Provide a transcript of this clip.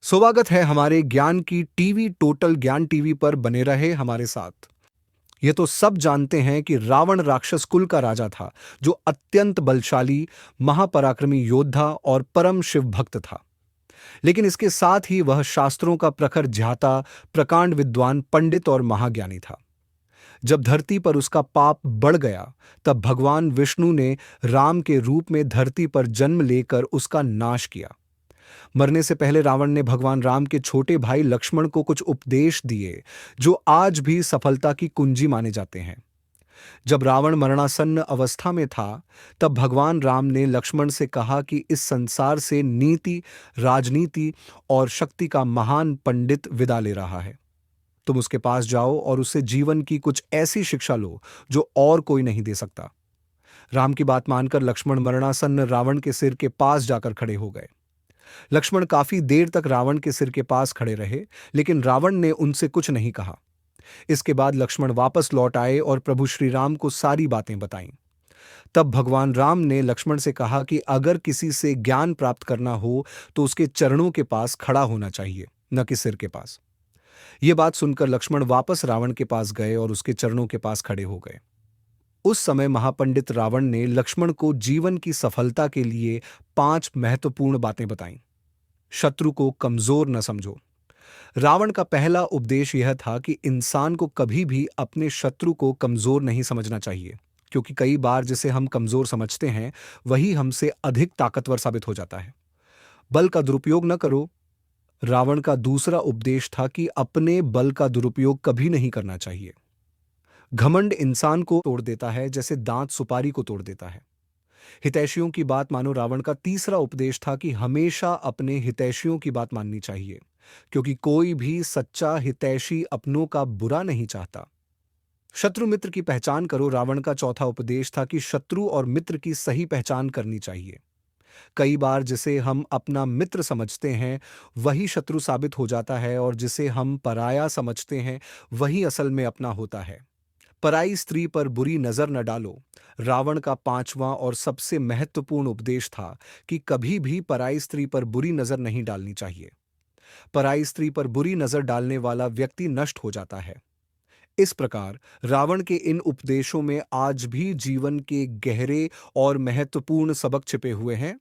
स्वागत है हमारे ज्ञान की टीवी टोटल ज्ञान टीवी पर। बने रहे हमारे साथ। ये तो सब जानते हैं कि रावण राक्षस कुल का राजा था, जो अत्यंत बलशाली, महापराक्रमी योद्धा और परम शिव भक्त था। लेकिन इसके साथ ही वह शास्त्रों का प्रखर ज्ञाता, प्रकांड विद्वान, पंडित और महाज्ञानी था। जब धरती पर उसका पाप बढ़ गया, तब भगवान विष्णु ने राम के रूप में धरती पर जन्म लेकर उसका नाश किया। मरने से पहले रावण ने भगवान राम के छोटे भाई लक्ष्मण को कुछ उपदेश दिए, जो आज भी सफलता की कुंजी माने जाते हैं। जब रावण मरणासन्न अवस्था में था, तब भगवान राम ने लक्ष्मण से कहा कि इस संसार से नीति, राजनीति और शक्ति का महान पंडित विदा ले रहा है। तुम उसके पास जाओ और उससे जीवन की कुछ ऐसी शिक्षा लो जो और कोई नहीं दे सकता। राम की बात मानकर लक्ष्मण मरणासन्न रावण के सिर के पास जाकर खड़े हो गए। लक्ष्मण काफी देर तक रावण के सिर के पास खड़े रहे, लेकिन रावण ने उनसे कुछ नहीं कहा। इसके बाद लक्ष्मण वापस लौट आए और प्रभु श्री राम को सारी बातें बताईं। तब भगवान राम ने लक्ष्मण से कहा कि अगर किसी से ज्ञान प्राप्त करना हो तो उसके चरणों के पास खड़ा होना चाहिए, न कि सिर के पास। यह बात सुनकर लक्ष्मण वापस रावण के पास गए और उसके चरणों के पास खड़े हो गए। उस समय महापंडित रावण ने लक्ष्मण को जीवन की सफलता के लिए 5 महत्वपूर्ण बातें बताईं। शत्रु को कमजोर न समझो। रावण का पहला उपदेश यह था कि इंसान को कभी भी अपने शत्रु को कमजोर नहीं समझना चाहिए, क्योंकि कई बार जिसे हम कमजोर समझते हैं, वही हमसे अधिक ताकतवर साबित हो जाता है। बल का दुरुपयोग न करो। रावण का दूसरा उपदेश था कि अपने बल का दुरुपयोग कभी नहीं करना चाहिए। घमंड इंसान को तोड़ देता है, जैसे दांत सुपारी को तोड़ देता है। हितैषियों की बात मानो। रावण का तीसरा उपदेश था कि हमेशा अपने हितैषियों की बात माननी चाहिए, क्योंकि कोई भी सच्चा हितैषी अपनों का बुरा नहीं चाहता। शत्रु मित्र की पहचान करो। रावण का चौथा उपदेश था कि शत्रु और मित्र की सही पहचान करनी चाहिए। कई बार जिसे हम अपना मित्र समझते हैं, वही शत्रु साबित हो जाता है, और जिसे हम पराया समझते हैं, वही असल में अपना होता है। पराई स्त्री पर बुरी नजर न डालो। रावण का पांचवां और सबसे महत्वपूर्ण उपदेश था कि कभी भी पराई स्त्री पर बुरी नजर नहीं डालनी चाहिए। पराई स्त्री पर बुरी नजर डालने वाला व्यक्ति नष्ट हो जाता है। इस प्रकार रावण के इन उपदेशों में आज भी जीवन के गहरे और महत्वपूर्ण सबक छिपे हुए हैं।